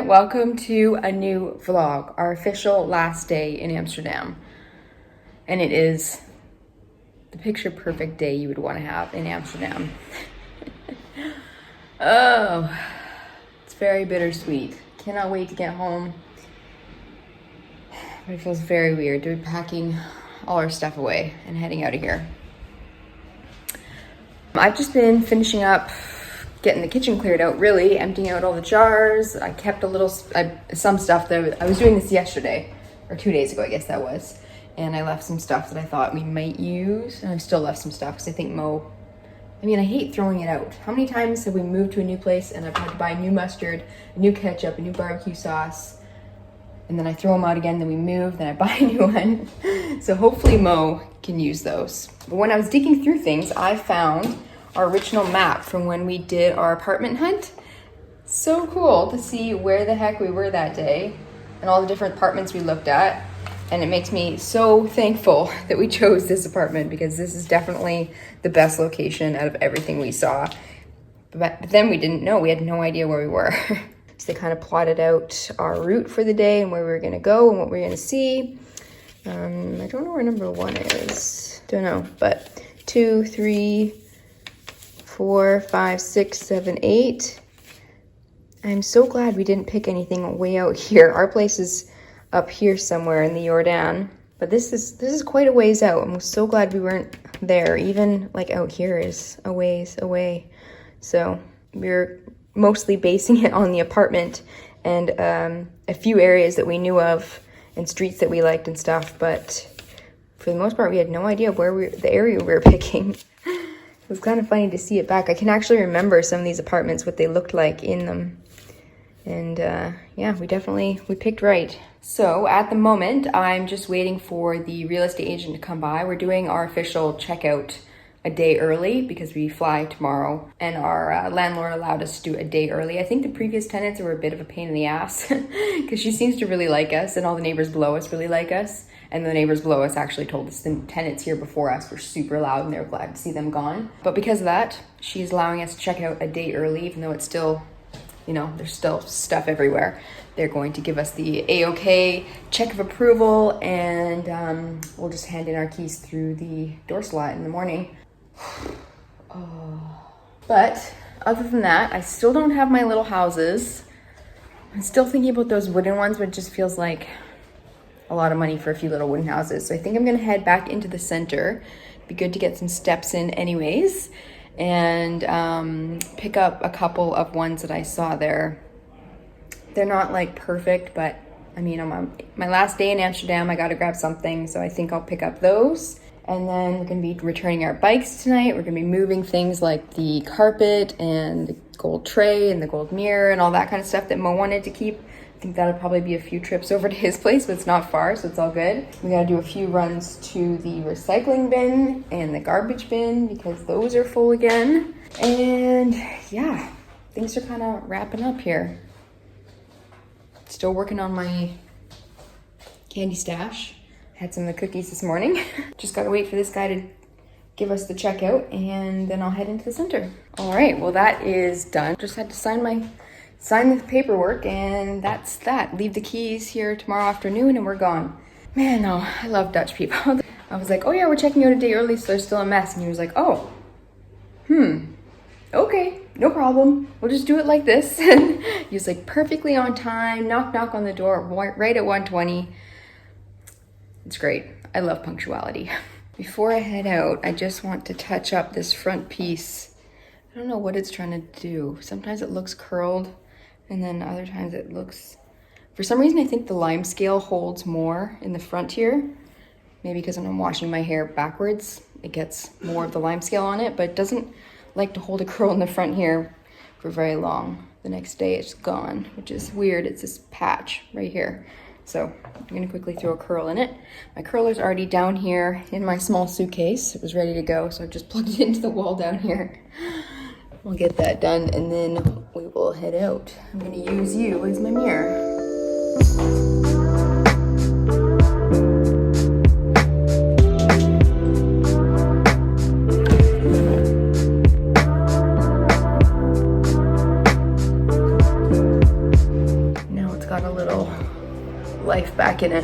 everyone, welcome to a new vlog, our official last day in Amsterdam. And it is the picture perfect day you would want to have in Amsterdam. Oh, it's very bittersweet. Cannot wait to get home. But it feels very weird to be packing all our stuff away and heading out of here. I've just been finishing up getting the kitchen cleared out, really, emptying out all the jars. I kept some stuff that I was doing this yesterday, or 2 days ago, I guess that was. And I left some stuff that I thought we might use, and I've still left some stuff because I think I hate throwing it out. How many times have we moved to a new place and I've had to buy new mustard, a new ketchup, a new barbecue sauce, and then I throw them out again, then we move, then I buy a new one. So hopefully Mo can use those. But when I was digging through things, I found our original map from when we did our apartment hunt. So cool to see where the heck we were that day and all the different apartments we looked at. And it makes me so thankful that we chose this apartment because this is definitely the best location out of everything we saw. But then we didn't know, we had no idea where we were. So they kind of plotted out our route for the day and where we were gonna go and what we were gonna see. I don't know where number 1 is, don't know, but 2, 3, 4, 5, 6, 7, 8. I'm so glad we didn't pick anything way out here. Our place is up here somewhere in the Jordan, but this is quite a ways out. I'm so glad we weren't there. Even like out here is a ways away. So we're mostly basing it on the apartment and a few areas that we knew of and streets that we liked and stuff. But for the most part, we had no idea the area we were picking. It was kind of funny to see it back. I can actually remember some of these apartments, what they looked like in them. And yeah, we picked right. So at the moment, I'm just waiting for the real estate agent to come by. We're doing our official checkout a day early because we fly tomorrow, and our landlord allowed us to do a day early. I think the previous tenants were a bit of a pain in the ass because she seems to really like us, and all the neighbors below us really like us. And the neighbors below us actually told us the tenants here before us were super loud and they were glad to see them gone. But because of that, she's allowing us to check out a day early, even though it's still, there's still stuff everywhere. They're going to give us the A-OK check of approval, and we'll just hand in our keys through the door slot in the morning. Oh. But other than that, I still don't have my little houses. I'm still thinking about those wooden ones, but it just feels like a lot of money for a few little wooden houses. So I think I'm gonna head back into the center. Be good to get some steps in anyways, and pick up a couple of ones that I saw there. They're not like perfect, but I mean, I'm on my last day in Amsterdam. I gotta grab something, so I think I'll pick up those. And then we're gonna be returning our bikes tonight. We're gonna be moving things like the carpet and the gold tray and the gold mirror and all that kind of stuff that Mo wanted to keep. I think that'll probably be a few trips over to his place, but it's not far, so it's all good. We gotta do a few runs to the recycling bin and the garbage bin because those are full again. And yeah, things are kind of wrapping up here. Still working on my candy stash. Had some of the cookies this morning. Just gotta wait for this guy to give us the checkout, and then I'll head into the center. All right, well that is done. Just had to sign the paperwork, and that's that. Leave the keys here tomorrow afternoon and we're gone. Man, no, I love Dutch people. I was like, oh yeah, we're checking out a day early, so there's still a mess. And he was like, oh, okay, no problem. We'll just do it like this. And he was like perfectly on time, knock on the door right at 1:20. It's great. I love punctuality. Before I head out, I just want to touch up this front piece. I don't know what it's trying to do. Sometimes it looks curled, and then other times it looks... For some reason, I think the lime scale holds more in the front here. Maybe because when I'm washing my hair backwards, it gets more of the lime scale on it, but it doesn't like to hold a curl in the front here for very long. The next day, it's gone, which is weird. It's this patch right here. So I'm gonna quickly throw a curl in it. My curler's already down here in my small suitcase. It was ready to go, so I've just plugged it into the wall down here. We'll get that done, and then we will head out. I'm gonna use you as my mirror. got a little life back in it.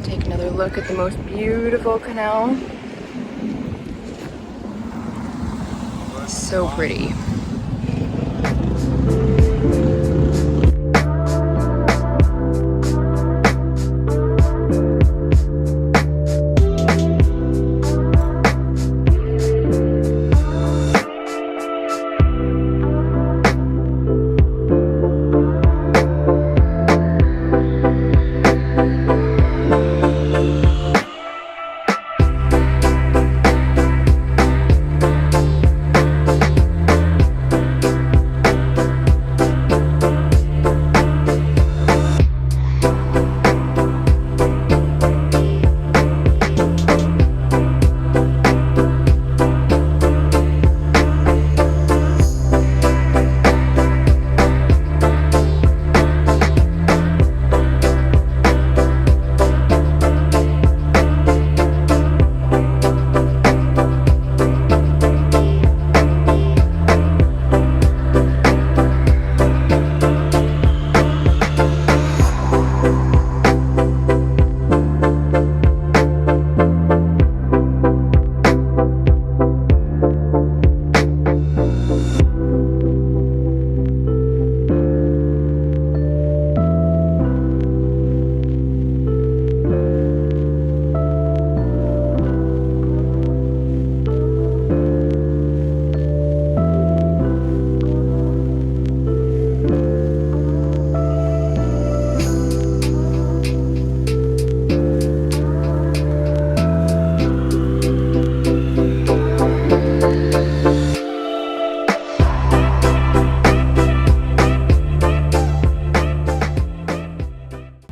Take another look at the most beautiful canal. So pretty.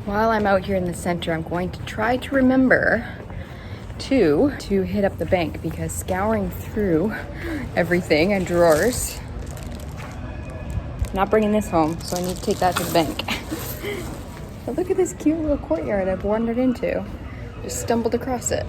While I'm out here in the center, I'm going to try to remember to hit up the bank, because scouring through everything and drawers, not bringing this home, so I need to take that to the bank. But look at this cute little courtyard I've wandered into. Just stumbled across it.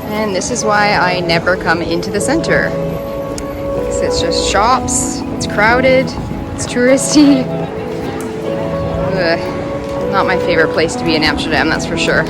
And this is why I never come into the center. Because it's just shops, it's crowded, it's touristy. Ugh, not my favorite place to be in Amsterdam, that's for sure.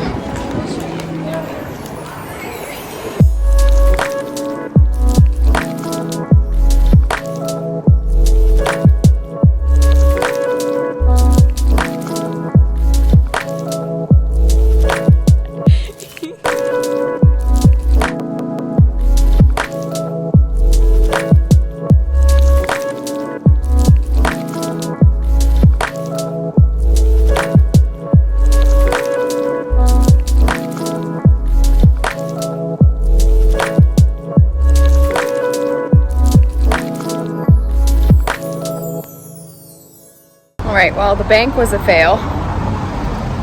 Alright, well, the bank was a fail.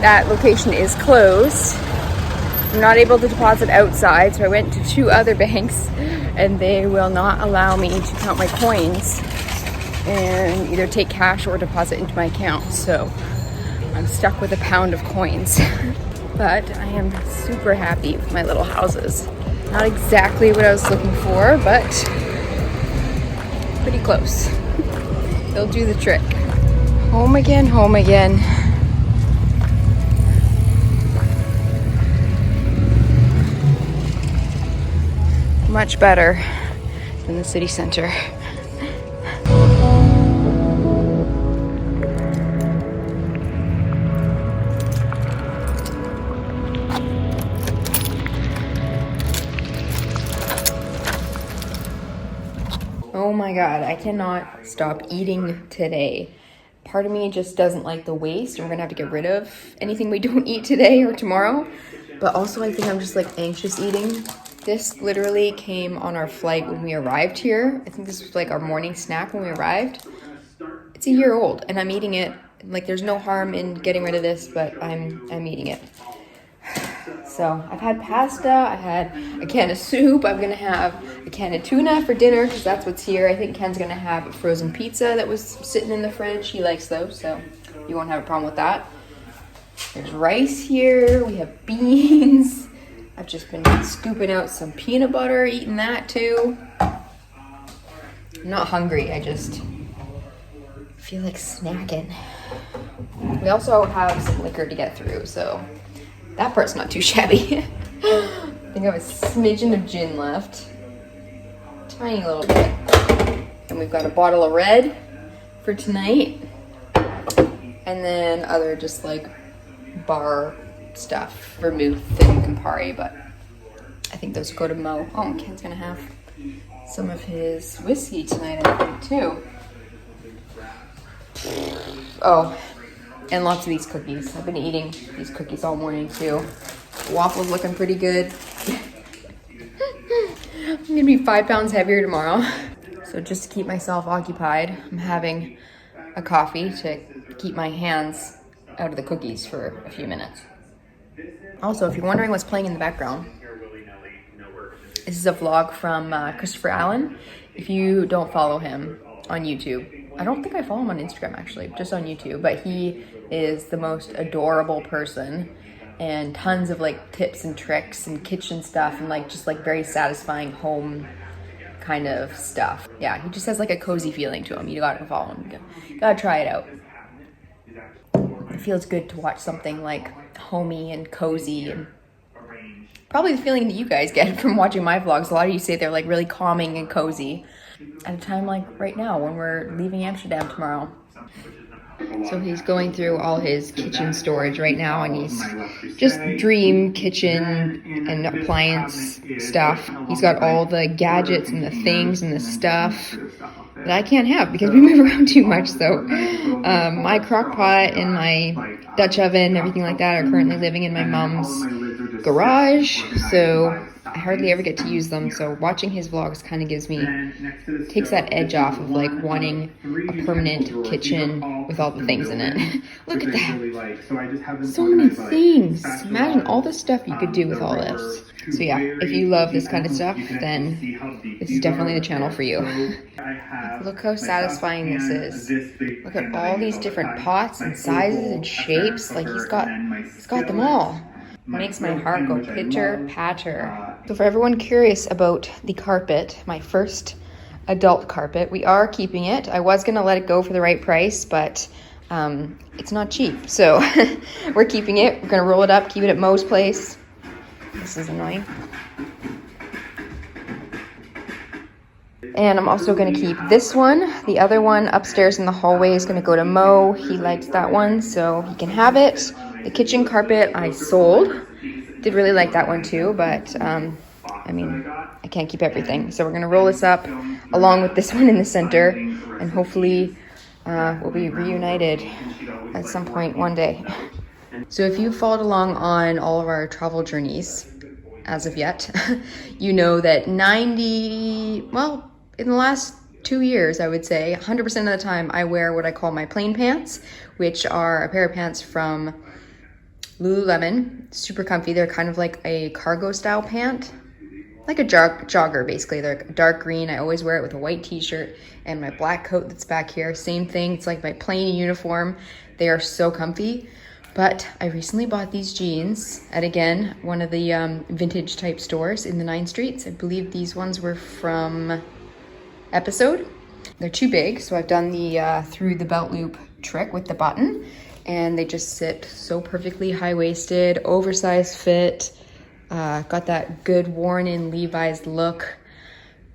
That location is closed. I'm not able to deposit outside, so I went to 2 other banks and they will not allow me to count my coins and either take cash or deposit into my account. So I'm stuck with a pound of coins. But I am super happy with my little houses. Not exactly what I was looking for, but pretty close. They'll do the trick. Home again, home again. Much better than the city center. Oh my God, I cannot stop eating today. Part of me just doesn't like the waste, and we're gonna have to get rid of anything we don't eat today or tomorrow. But also I think I'm just like anxious eating. This literally came on our flight when we arrived here. I think this was like our morning snack when we arrived. It's a year old and I'm eating it. Like there's no harm in getting rid of this, but I'm eating it. So I've had pasta, I had a can of soup, I'm gonna have a can of tuna for dinner because that's what's here. I think Ken's gonna have a frozen pizza that was sitting in the fridge. He likes those, so you won't have a problem with that. There's rice here, we have beans. I've just been scooping out some peanut butter, eating that too. I'm not hungry, I just feel like snacking. We also have some liquor to get through, so that part's not too shabby. I think I have a smidgen of gin left. Tiny little bit. And we've got a bottle of red for tonight. And then other just like bar stuff, vermouth and Campari, but I think those go to Mo. Oh, Ken's gonna have some of his whiskey tonight, I think, too. Oh, and lots of these cookies. I've been eating these cookies all morning, too. Waffles looking pretty good. I'm gonna be 5 pounds heavier tomorrow. So just to keep myself occupied, I'm having a coffee to keep my hands out of the cookies for a few minutes. Also, if you're wondering what's playing in the background, this is a vlog from Christopher Allen. If you don't follow him on YouTube, I don't think I follow him on Instagram actually, just on YouTube, but he is the most adorable person and tons of like tips and tricks and kitchen stuff and like just like very satisfying home kind of stuff. Yeah, he just has like a cozy feeling to him. You gotta follow him. You gotta try it out. It feels good to watch something like homey and cozy, and probably the feeling that you guys get from watching my vlogs. A lot of you say they're like really calming and cozy at a time like right now when we're leaving Amsterdam tomorrow. So he's going through all his kitchen storage right now, and he's just dream kitchen and appliance stuff. He's got all the gadgets and the things and the stuff that I can't have because we move around too much. So my crock pot and my Dutch oven, everything like that, are currently living in my mom's garage. So I hardly ever get to use them, so watching his vlogs kind of takes that edge off of like wanting a permanent kitchen with all the things in it. Look at that. So many things. Imagine all the stuff you could do with all this. So yeah, if you love this kind of stuff, then this is definitely the channel for you. Look how satisfying this is. Look at all these different pots and sizes and shapes. Like he's got them all. Makes my heart go pitter patter. So for everyone curious about the carpet, my first adult carpet, we are keeping it. I was gonna let it go for the right price, but it's not cheap. So we're keeping it. We're gonna roll it up, keep it at Mo's place. This is annoying. And I'm also gonna keep this one. The other one upstairs in the hallway is gonna go to Mo. He likes that one, so he can have it. The kitchen carpet I sold. Did really like that one too, but I mean, I can't keep everything. So we're gonna roll this up along with this one in the center, and hopefully we'll be reunited at some point one day. So if you followed along on all of our travel journeys as of yet, you know that in the last 2 years, I would say 100% of the time I wear what I call my plain pants, which are a pair of pants from Lululemon. Super comfy. They're kind of like a cargo style pant, like a jogger basically. They're dark green. I always wear it with a white t-shirt and my black coat that's back here. Same thing. It's like my plain uniform. They are so comfy. But I recently bought these jeans at, again, one of the vintage type stores in the 9 Streets. I believe these ones were from Episode. They're too big, so I've done the through the belt loop trick with the button, and they just sit so perfectly, high-waisted, oversized fit. Got that good worn-in Levi's look.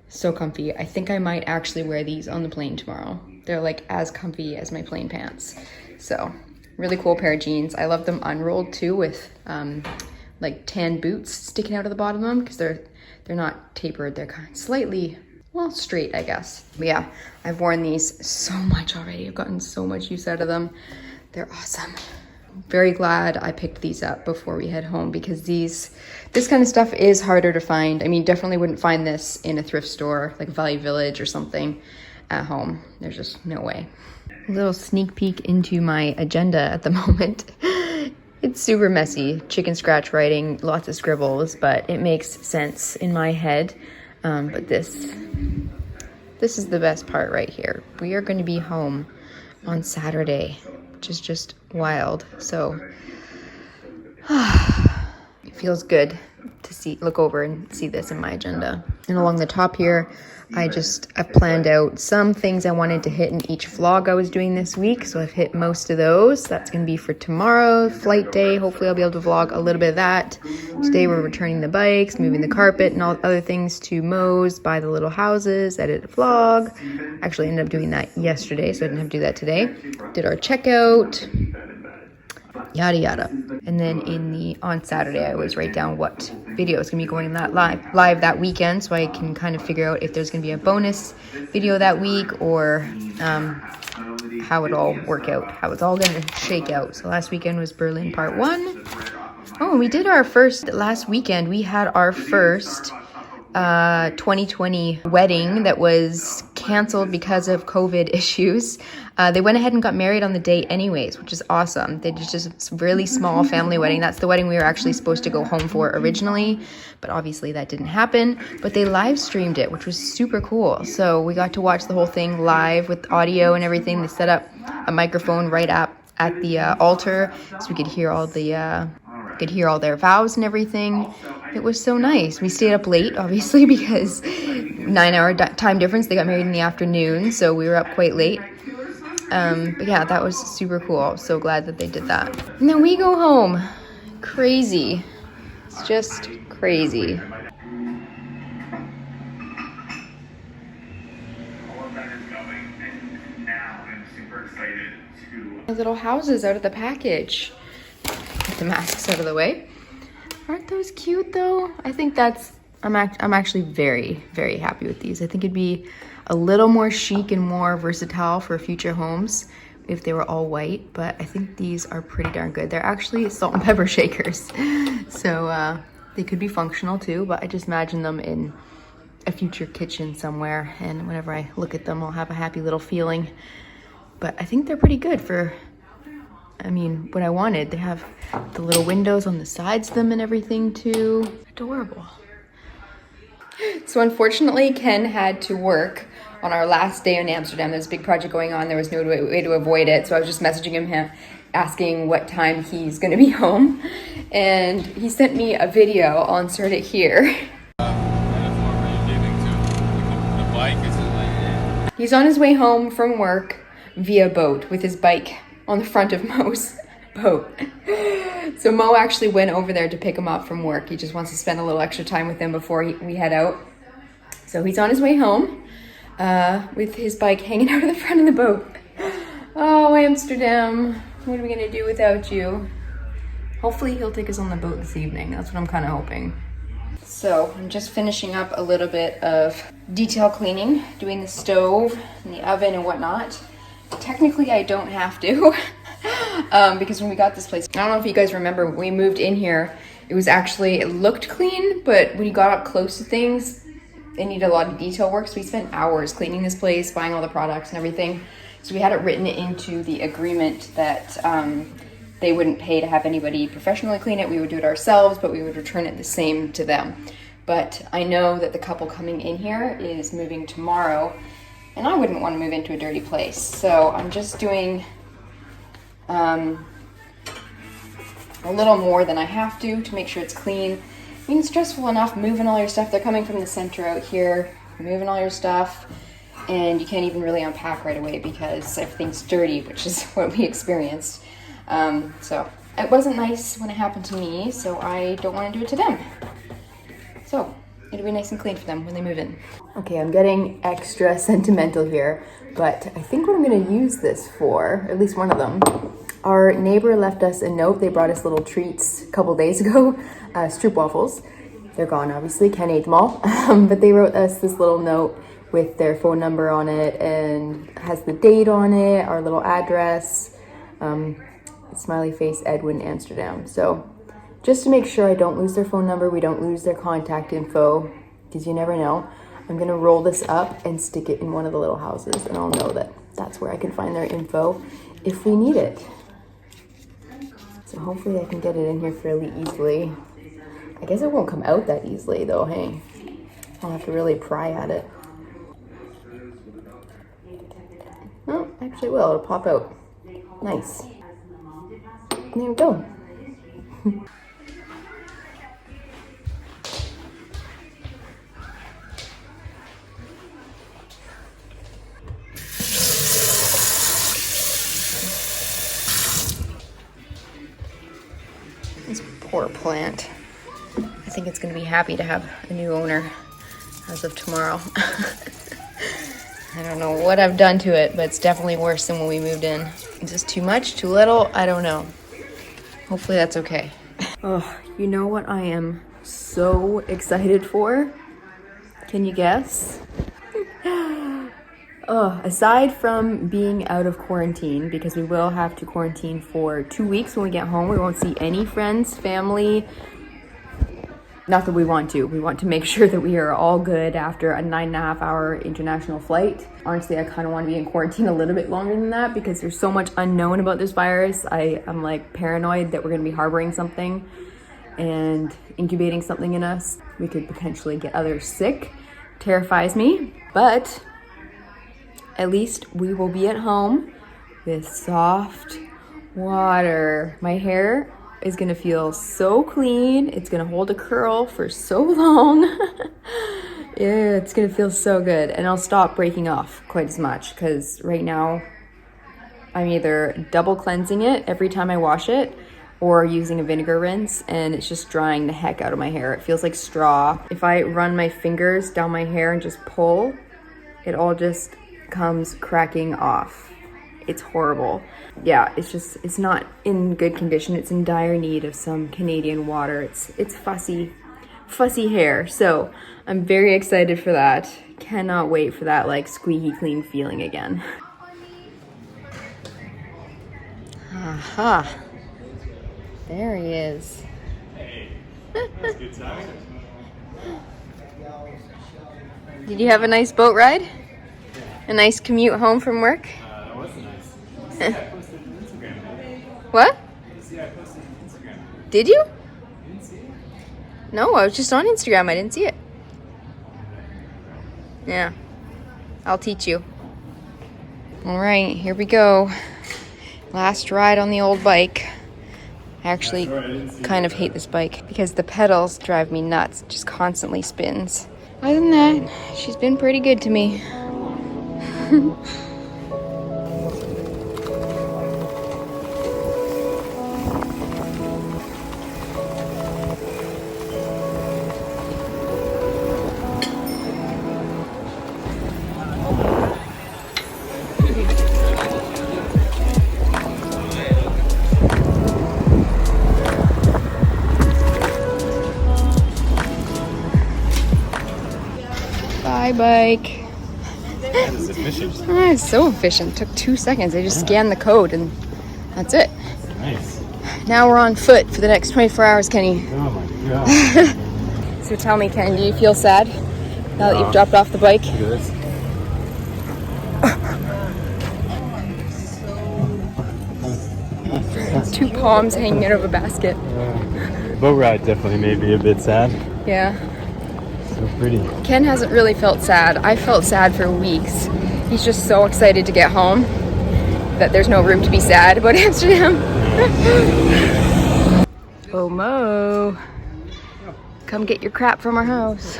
So comfy. I think I might actually wear these on the plane tomorrow. They're like as comfy as my plane pants. So really cool pair of jeans. I love them unrolled too, with like tan boots sticking out of the bottom of them, because they're not tapered. They're kind of slightly, well, straight, I guess. But yeah, I've worn these so much already. I've gotten so much use out of them. They're awesome. Very glad I picked these up before we head home, because this kind of stuff is harder to find. I mean, definitely wouldn't find this in a thrift store like Value Village or something at home. There's just no way. A little sneak peek into my agenda at the moment. It's super messy, chicken scratch writing, lots of scribbles, but it makes sense in my head. But this is the best part right here. We are going to be home on Saturday, which is just wild. So it feels good to look over and see this in my agenda. And along the top here, I've planned out some things I wanted to hit in each vlog I was doing this week. So I've hit most of those. That's going to be for tomorrow, flight day. Hopefully I'll be able to vlog a little bit of that. Today we're returning the bikes, moving the carpet and all other things to Moe's, buy the little houses, edit a vlog. Actually ended up doing that yesterday, so I didn't have to do that today. Did our checkout. Yada yada. And then on Saturday I always write down what video is gonna be going that live that weekend, so I can kind of figure out if there's gonna be a bonus video that week, or how it all work out, how it's all gonna shake out. So last weekend was Berlin part 1. Oh, we did last weekend we had our first 2020 wedding that was canceled because of COVID issues. They went ahead and got married on the day anyways, which is awesome. They did just a really small family wedding. That's the wedding we were actually supposed to go home for originally, but obviously that didn't happen. But they live streamed it, which was super cool. So we got to watch the whole thing live with audio and everything. They set up a microphone right at the altar, so we could hear all their vows and everything. It was so nice. We stayed up late, obviously, because 9-hour time difference. They got married in the afternoon, so we were up quite late. But yeah, that was super cool. I'm so glad that they did that. And then we go home. Crazy. It's just crazy. The little houses out of the package. Get the masks out of the way. Aren't those cute though? I think I'm actually very, very happy with these. I think it'd be a little more chic and more versatile for future homes if they were all white, but I think these are pretty darn good. They're actually salt and pepper shakers. So they could be functional too, but I just imagine them in a future kitchen somewhere, and whenever I look at them, I'll have a happy little feeling. But I think they're pretty good for, what I wanted. They have the little windows on the sides of them and everything too. Adorable. So unfortunately, Ken had to work on our last day in Amsterdam. There's a big project going on. There was no way to avoid it. So I was just messaging him asking what time he's going to be home. And he sent me a video. I'll insert it here. He's on his way home from work via boat with his bike on the front of Mo's boat. So Mo actually went over there to pick him up from work. He just wants to spend a little extra time with him before we head out. So he's on his way home with his bike hanging out of the front of the boat. Oh, Amsterdam, what are we gonna do without you? Hopefully he'll take us on the boat this evening. That's what I'm kind of hoping. So I'm just finishing up a little bit of detail cleaning, doing the stove and the oven and whatnot. Technically I don't have to because when we got this place, I don't know if you guys remember, when we moved in here, it looked clean, but when you got up close to things, they needed a lot of detail work. So we spent hours cleaning this place, buying all the products and everything. So we had it written into the agreement that they wouldn't pay to have anybody professionally clean it. We would do it ourselves, but we would return it the same to them. But I know that the couple coming in here is moving tomorrow, and I wouldn't want to move into a dirty place. So I'm just doing a little more than I have to make sure it's clean. It's stressful enough moving all your stuff. They're coming from the center out here, moving all your stuff, and you can't even really unpack right away because everything's dirty, which is what we experienced. So it wasn't nice when it happened to me, so I don't want to do it to them. So it'll be nice and clean for them when they move in. Okay, I'm getting extra sentimental here, but I think what I'm going to use this for, at least one of them, our neighbor left us a note. They brought us little treats a couple days ago, stroopwafels. They're gone, obviously. Ken ate them all. But they wrote us this little note with their phone number on it and has the date on it, our little address, smiley face, Edwin, Amsterdam. So just to make sure I don't lose their phone number, we don't lose their contact info, because you never know, I'm going to roll this up and stick it in one of the little houses, and I'll know that that's where I can find their info if we need it. So hopefully I can get it in here fairly easily. I guess it won't come out that easily though, hey? I'll have to really pry at it. Oh, actually it will, it'll pop out. Nice. And there we go. This poor plant. I think it's gonna be happy to have a new owner as of tomorrow. I don't know what I've done to it, but it's definitely worse than when we moved in. Is this too much, too little? I don't know. Hopefully that's okay. Oh, you know what I am so excited for? Can you guess? Oh, aside from being out of quarantine, because we will have to quarantine for 2 weeks when we get home. We won't see any friends, family. Not that we want to. We want to make sure that we are all good after a 9.5-hour international flight. Honestly, I kind of want to be in quarantine a little bit longer than that because there's so much unknown about this virus. I'm like paranoid that we're going to be harboring something and incubating something in us. We could potentially get others sick. Terrifies me, but at least we will be at home with soft water. My hair is gonna feel so clean. It's gonna hold a curl for so long. Yeah, it's gonna feel so good. And I'll stop breaking off quite as much because right now I'm either double cleansing it every time I wash it or using a vinegar rinse, and it's just drying the heck out of my hair. It feels like straw. If I run my fingers down my hair and just pull, it all just comes cracking off. It's horrible. Yeah, it's not in good condition. It's in dire need of some Canadian water. It's fussy hair. So I'm very excited for that. Cannot wait for that like squeaky clean feeling again. Aha. There he is. Hey, that's good time. Did you have a nice boat ride? A nice commute home from work? That was nice. I posted on Instagram. What? I posted on Instagram. Did you? You didn't see it? No, I was just on Instagram. I didn't see it. Yeah. I'll teach you. All right, here we go. Last ride on the old bike. I actually kind of hate this bike because the pedals drive me nuts. It just constantly spins. Other than that, she's been pretty good to me. Bye, bike. That is efficient. Oh, it's so efficient. It took 2 seconds. I just scanned the code and that's it. Nice. Now we're on foot for the next 24 hours, Kenny. Oh my god. So tell me, Ken, do you feel sad now that you've dropped off the bike? Look at this. Two palms hanging out of a basket. Boat ride definitely made me a bit sad. Yeah. So pretty. Ken hasn't really felt sad. I felt sad for weeks. He's just so excited to get home that there's no room to be sad about Amsterdam. Oh, Mo. Come get your crap from our house.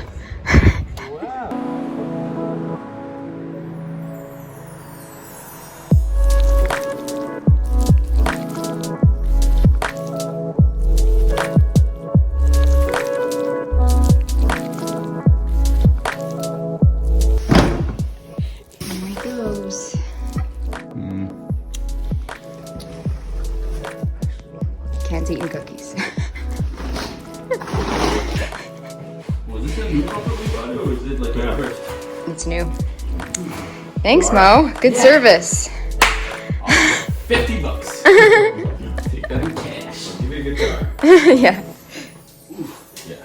Ken's eating cookies. Was this a new carpet we bought, or was it like a first? It's new. Thanks, Mo. Good service. $50. Take that in cash. Give me a guitar. Yeah. Yeah.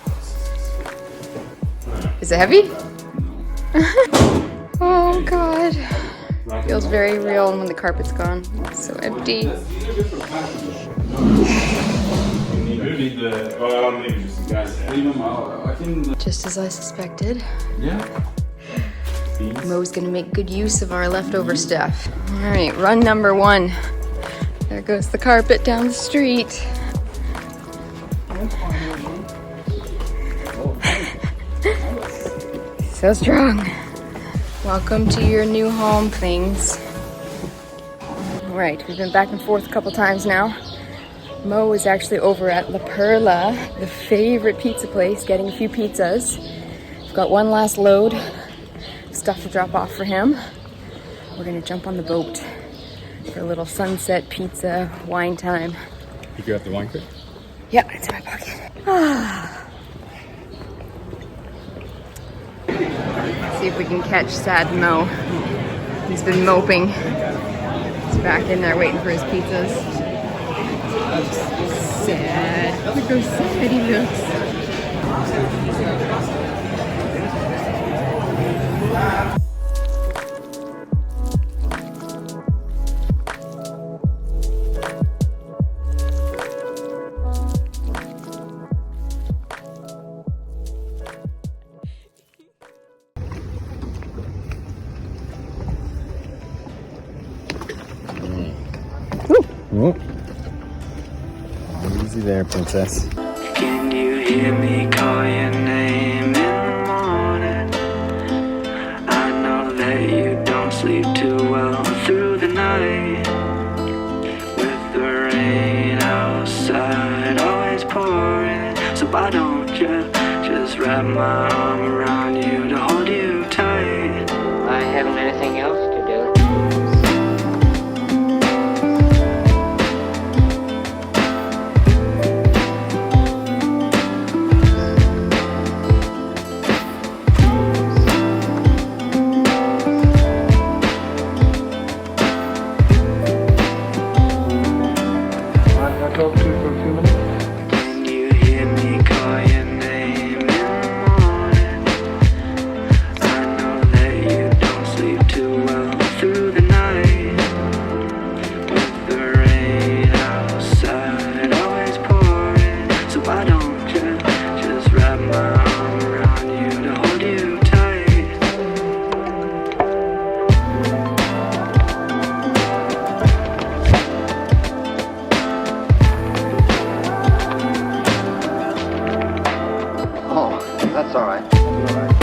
Is it heavy? No. Oh, God. Feels very real when the carpet's gone. It's so empty. These are good for packages. You need the, maybe just the guys. Leave them out. I can. Just as I suspected, Yeah. Mo's gonna make good use of our leftover stuff. All right, run number 1. There goes the carpet down the street. So strong. Welcome to your new home things. All right, we've been back and forth a couple times now. Mo is actually over at La Perla, the favorite pizza place, getting a few pizzas. We've got one last load of stuff to drop off for him. We're gonna jump on the boat for a little sunset pizza wine time. You got the wine crate? Yeah, it's in my pocket. See if we can catch sad Mo. He's been moping. He's back in there waiting for his pizzas. Sad. Look how sad he looks. Oh. Easy there, princess. Can you hear me call your name in the morning? I know that you don't sleep too well through the night. With the rain outside always pouring, so why don't you just wrap my arm around you to hold you tight? I haven't anything else to do. Can you hear me call your name in the morning? I know that you don't sleep too well through the night. With the rain outside always pouring, so why don't you just wrap my arm around you to hold you tight? Oh, that's all right.